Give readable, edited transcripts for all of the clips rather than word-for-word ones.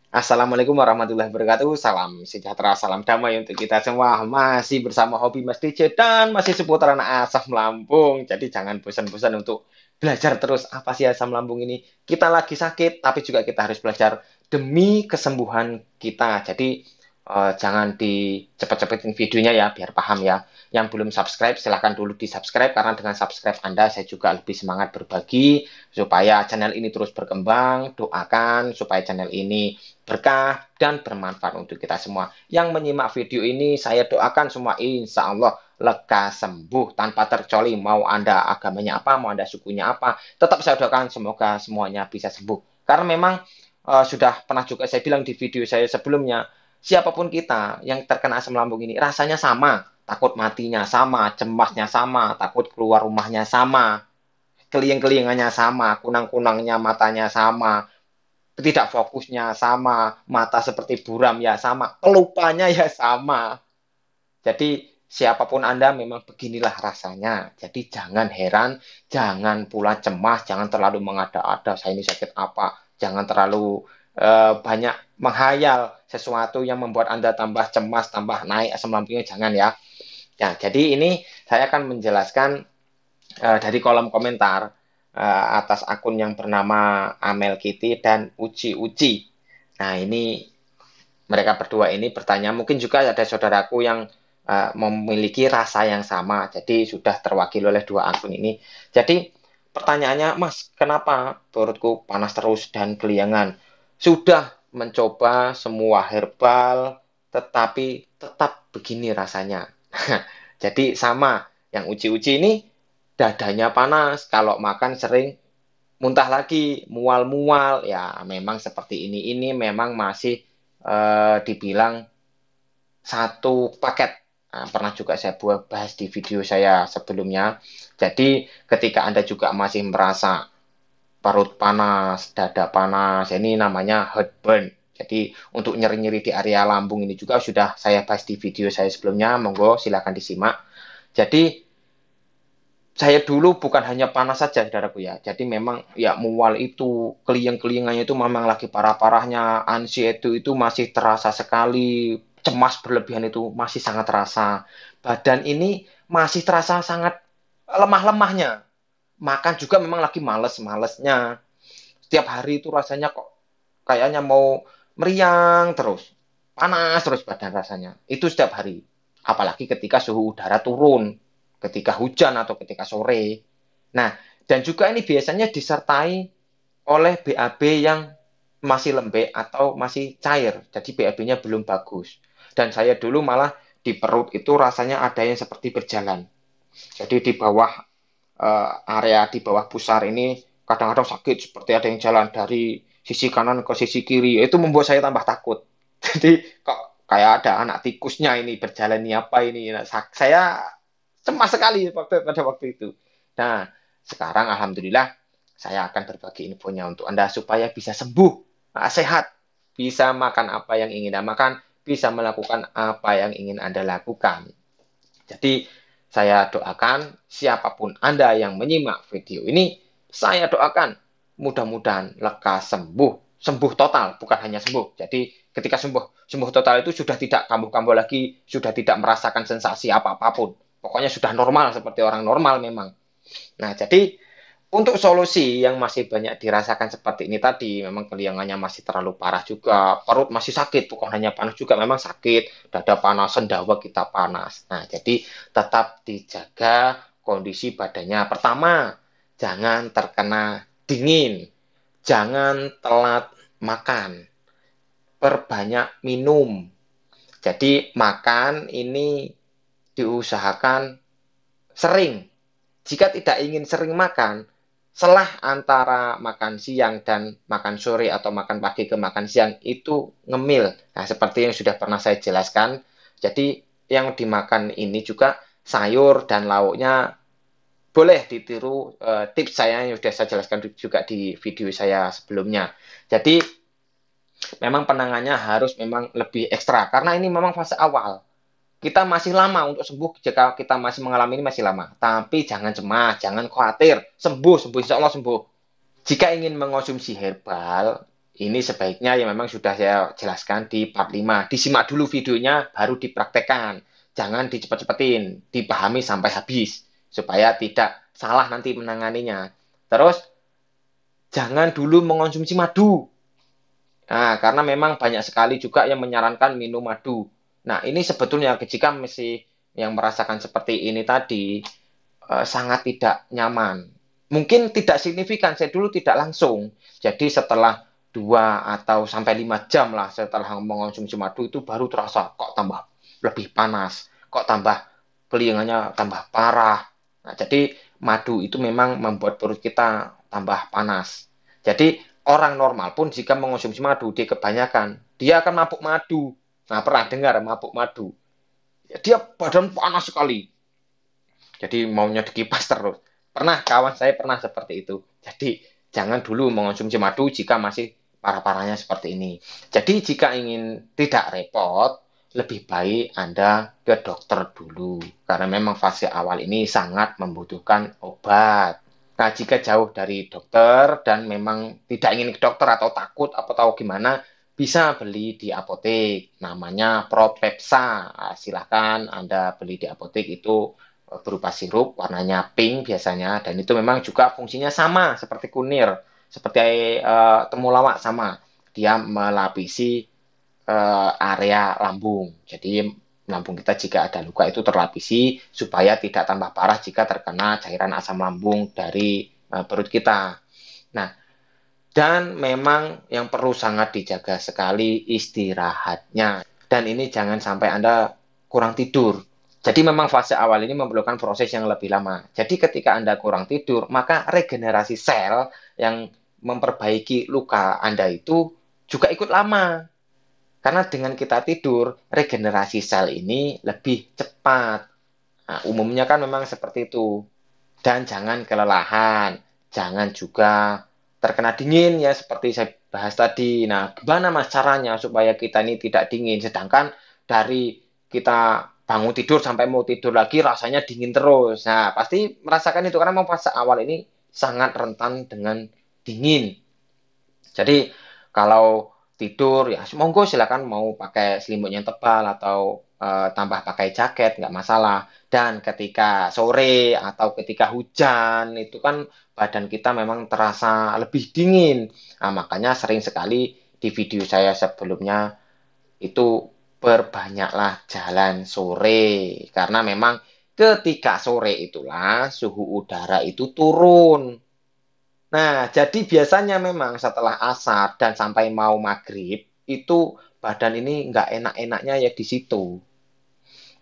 Assalamualaikum warahmatullahi wabarakatuh. Salam sejahtera, salam damai untuk kita semua. Masih bersama Hobi Mas DJ dan masih seputaran asam lambung. Jadi jangan bosan-bosan untuk belajar terus apa sih asam lambung ini. Kita lagi sakit, tapi juga kita harus belajar demi kesembuhan kita. Jadi jangan dicepet-cepetin videonya ya, biar paham ya. Yang belum subscribe, silahkan dulu di subscribe karena dengan subscribe Anda saya juga lebih semangat berbagi supaya channel ini terus berkembang. Doakan supaya channel ini berkah dan bermanfaat untuk kita semua. Yang menyimak video ini saya doakan semua insya Allah lega sembuh tanpa terkecuali mau Anda agamanya apa, mau Anda sukunya apa, tetap saya doakan semoga semuanya bisa sembuh. Karena memang sudah pernah juga saya bilang di video saya sebelumnya, siapapun kita yang terkena asam lambung ini rasanya sama, takut matinya sama, cemasnya sama, takut keluar rumahnya sama, keliling-kelingannya sama, kunang-kunangnya matanya sama, tidak fokusnya sama, mata seperti buram ya sama, kelupanya ya sama. Jadi siapapun Anda memang beginilah rasanya. Jadi jangan heran, jangan pula cemas, jangan terlalu mengada-ada saya ini sakit apa, jangan terlalu banyak menghayal sesuatu yang membuat Anda tambah cemas, tambah naik asam lambungnya jangan ya. Ya, jadi ini saya akan menjelaskan dari kolom komentar atas akun yang bernama Amel Kitty dan Uci Uci. Nah, ini mereka berdua ini bertanya, mungkin juga ada saudaraku yang memiliki rasa yang sama, jadi sudah terwakili oleh dua akun ini. Jadi pertanyaannya, Mas, kenapa perutku panas terus dan keliangan? Sudah mencoba semua herbal, tetapi tetap begini rasanya. Jadi sama, yang uji-uji ini dadanya panas, kalau makan sering muntah lagi, mual-mual, ya memang seperti ini. Ini memang masih dibilang satu paket. Nah, pernah juga saya bahas di video saya sebelumnya. Jadi ketika Anda juga masih merasa perut panas, dada panas, ini namanya heartburn. Jadi untuk nyeri-nyeri di area lambung ini juga sudah saya bahas di video saya sebelumnya. Monggo silakan disimak. Jadi saya dulu bukan hanya panas saja, saudaraku ya. Jadi memang ya mual itu, keliyang-keliyangannya itu memang lagi parah-parahnya. Ansi itu masih terasa sekali. Cemas berlebihan itu masih sangat terasa. Badan ini masih terasa sangat lemah-lemahnya. Makan juga memang lagi males-malesnya. Setiap hari itu rasanya kok kayaknya mau meriang terus. Panas terus badan rasanya. Itu setiap hari. Apalagi ketika suhu udara turun, ketika hujan atau ketika sore. Nah, dan juga ini biasanya disertai oleh BAB yang masih lembek atau masih cair. Jadi BAB-nya belum bagus. Dan saya dulu malah di perut itu rasanya ada yang seperti berjalan. Jadi di bawah area di bawah pusar ini kadang-kadang sakit seperti ada yang jalan dari sisi kanan ke sisi kiri. Itu membuat saya tambah takut. Jadi kok kayak ada anak tikusnya ini berjalan ini apa ini. Nah, saya cemas sekali pada waktu itu. Nah, sekarang alhamdulillah saya akan berbagi infonya untuk Anda supaya bisa sembuh, sehat, bisa makan apa yang ingin Anda makan, bisa melakukan apa yang ingin Anda lakukan. Jadi saya doakan siapapun Anda yang menyimak video ini, saya doakan mudah-mudahan lekas sembuh, sembuh total, bukan hanya sembuh. Jadi ketika sembuh total itu sudah tidak kambuh-kambuh lagi, sudah tidak merasakan sensasi apa-apapun. Pokoknya sudah normal seperti orang normal memang. Nah, jadi untuk solusi yang masih banyak dirasakan seperti ini tadi, memang keliangannya masih terlalu parah juga, perut masih sakit, bukan hanya panas juga, memang sakit, dada panas, sendawa kita panas. Nah, jadi tetap dijaga kondisi badannya. Pertama, jangan terkena dingin, jangan telat makan, perbanyak minum. Jadi makan ini diusahakan sering. Jika tidak ingin sering makan, selah antara makan siang dan makan sore atau makan pagi ke makan siang itu ngemil. Nah, seperti yang sudah pernah saya jelaskan. Jadi yang dimakan ini juga sayur dan lauknya boleh ditiru tips saya yang sudah saya jelaskan juga di video saya sebelumnya. Jadi memang penanganannya harus memang lebih ekstra karena ini memang fase awal. Kita masih lama untuk sembuh jika kita masih mengalami ini masih lama. Tapi jangan cemas, jangan khawatir. Sembuh, sembuh, insya Allah sembuh. Jika ingin mengonsumsi herbal, Ini sebaiknya yang memang sudah saya jelaskan di part 5. Disimak dulu videonya, baru dipraktekkan. Jangan dicepet-cepetin, dipahami sampai habis. Supaya tidak salah nanti menanganinya. Terus, jangan dulu mengonsumsi madu. Nah, karena memang banyak sekali juga yang menyarankan minum madu. Nah, ini sebetulnya jika masih yang merasakan seperti ini tadi, sangat tidak nyaman. Mungkin tidak signifikan, saya dulu tidak langsung. Jadi setelah 2 atau sampai 5 jam lah setelah mengonsumsi madu itu baru terasa kok tambah lebih panas, kok tambah kelingannya tambah parah. Nah, jadi madu itu memang membuat perut kita tambah panas. Jadi orang normal pun jika mengonsumsi madu, dia kebanyakan, dia akan mabuk madu. Nah, pernah dengar mabuk madu? Dia badan panas sekali. Jadi maunya dikipas terus. Pernah, kawan saya pernah seperti itu. Jadi jangan dulu mengonsumsi madu jika masih parah-parahnya seperti ini. Jadi jika ingin tidak repot, lebih baik Anda ke dokter dulu. Karena memang fase awal ini sangat membutuhkan obat. Nah, jika jauh dari dokter dan memang tidak ingin ke dokter atau takut atau tahu gimana, bisa beli di apotek. Namanya Propepsa. Nah, silahkan Anda beli di apotek itu berupa sirup, warnanya pink biasanya, dan itu memang juga fungsinya sama seperti kunir, seperti temulawak sama. Dia melapisi area lambung. Jadi lambung kita jika ada luka itu terlapisi supaya tidak tambah parah jika terkena cairan asam lambung dari perut kita. Nah, dan memang yang perlu sangat dijaga sekali istirahatnya. Dan ini jangan sampai Anda kurang tidur. Jadi memang fase awal ini memerlukan proses yang lebih lama. Jadi ketika Anda kurang tidur, maka regenerasi sel yang memperbaiki luka Anda itu juga ikut lama. Karena dengan kita tidur, regenerasi sel ini lebih cepat. Nah, umumnya kan memang seperti itu. Dan jangan kelelahan, jangan juga terkena dingin ya seperti saya bahas tadi. Nah, gimana mas caranya supaya kita ini tidak dingin? Sedangkan dari kita bangun tidur sampai mau tidur lagi rasanya dingin terus. Nah, pasti merasakan itu karena memang fase awal ini sangat rentan dengan dingin. Jadi kalau tidur ya monggo silakan mau pakai selimut yang tebal atau tambah pakai jaket nggak masalah. Dan ketika sore atau ketika hujan itu kan badan kita memang terasa lebih dingin. Nah, makanya sering sekali di video saya sebelumnya itu perbanyaklah jalan sore karena memang ketika sore itulah suhu udara itu turun. Nah, jadi biasanya memang setelah asar dan sampai mau maghrib, itu badan ini nggak enak-enaknya ya di situ.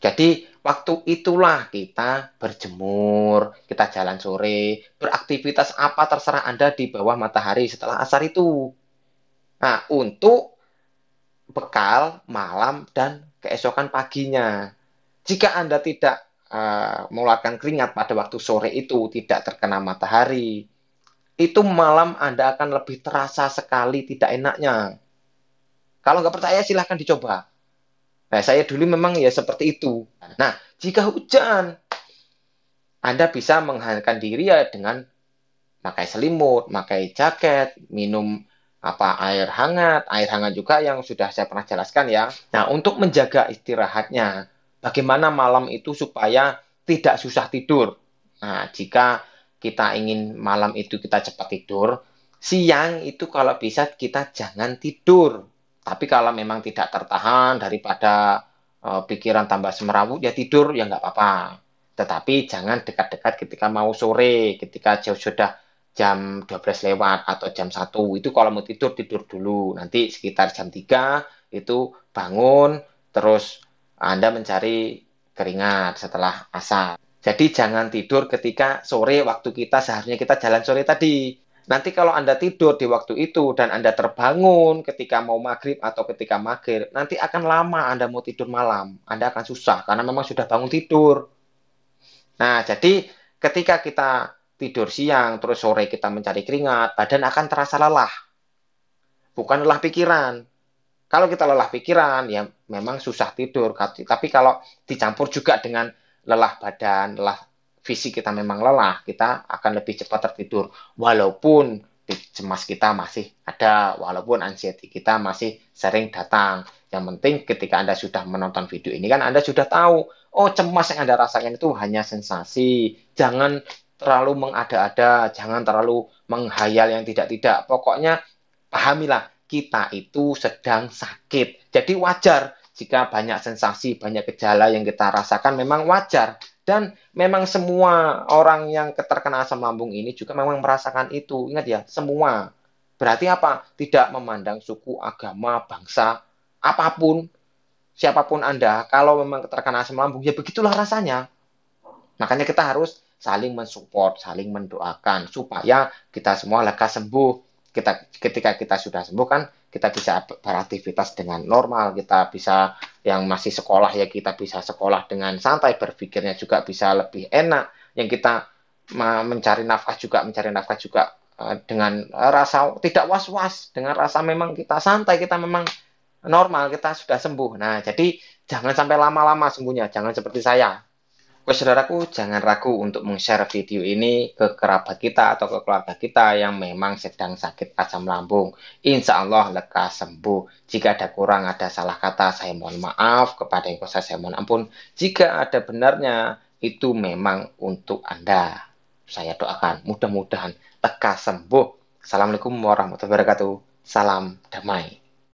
Jadi, waktu itulah kita berjemur, kita jalan sore, beraktivitas apa terserah Anda di bawah matahari setelah asar itu. Nah, untuk bekal malam dan keesokan paginya. Jika Anda tidak mengeluarkan keringat pada waktu sore itu, tidak terkena matahari, itu malam Anda akan lebih terasa sekali tidak enaknya. Kalau nggak percaya silahkan dicoba. Nah, saya dulu memang ya seperti itu. Nah, jika hujan, Anda bisa menghangatkan diri ya dengan pakai selimut, pakai jaket, minum air hangat juga yang sudah saya pernah jelaskan ya. Nah, untuk menjaga istirahatnya, bagaimana malam itu supaya tidak susah tidur. Nah, jika kita ingin malam itu kita cepat tidur, siang itu kalau bisa kita jangan tidur. Tapi kalau memang tidak tertahan daripada pikiran tambah semerawut, ya tidur ya nggak apa-apa. Tetapi jangan dekat-dekat ketika mau sore, ketika jauh sudah jam 12 lewat atau jam 1 itu kalau mau tidur tidur dulu. Nanti sekitar jam 3 itu bangun terus Anda mencari keringat setelah asar. Jadi jangan tidur ketika sore waktu kita seharusnya kita jalan sore tadi. Nanti kalau Anda tidur di waktu itu dan Anda terbangun ketika mau maghrib atau ketika maghrib, nanti akan lama Anda mau tidur malam. Anda akan susah karena memang sudah bangun tidur. Nah, jadi ketika kita tidur siang, terus sore kita mencari keringat, badan akan terasa lelah, bukan lelah pikiran. Kalau kita lelah pikiran, ya memang susah tidur. Tapi kalau dicampur juga dengan lelah badan, lelah fisik kita memang lelah, kita akan lebih cepat tertidur. Walaupun cemas kita masih ada, walaupun anxiety kita masih sering datang. Yang penting ketika Anda sudah menonton video ini kan Anda sudah tahu, oh cemas yang Anda rasakan itu hanya sensasi. Jangan terlalu mengada-ada, jangan terlalu menghayal yang tidak-tidak. Pokoknya pahamilah, kita itu sedang sakit. Jadi wajar jika banyak sensasi, banyak gejala yang kita rasakan memang wajar. Dan memang semua orang yang terkena asam lambung ini juga memang merasakan itu. Ingat ya, semua. Berarti apa? Tidak memandang suku, agama, bangsa, apapun, siapapun Anda, kalau memang terkena asam lambung, ya begitulah rasanya. Makanya kita harus saling mensupport, saling mendoakan supaya kita semua lekas sembuh. Ketika kita sudah sembuh kan kita bisa beraktivitas dengan normal, kita bisa yang masih sekolah ya kita bisa sekolah dengan santai, berpikirnya juga bisa lebih enak. Yang kita mencari nafkah juga dengan rasa tidak was-was, dengan rasa memang kita santai, kita memang normal, kita sudah sembuh. Nah, jadi jangan sampai lama-lama sembuhnya, jangan seperti saya. Oke, saudaraku, jangan ragu untuk meng-share video ini ke kerabat kita atau ke keluarga kita yang memang sedang sakit asam lambung. Insya Allah lekas sembuh. Jika ada kurang, ada salah kata, saya mohon maaf. Kepada yang kuasa, saya mohon ampun. Jika ada benarnya, itu memang untuk Anda. Saya doakan, mudah-mudahan lekas sembuh. Assalamualaikum warahmatullahi wabarakatuh. Salam damai.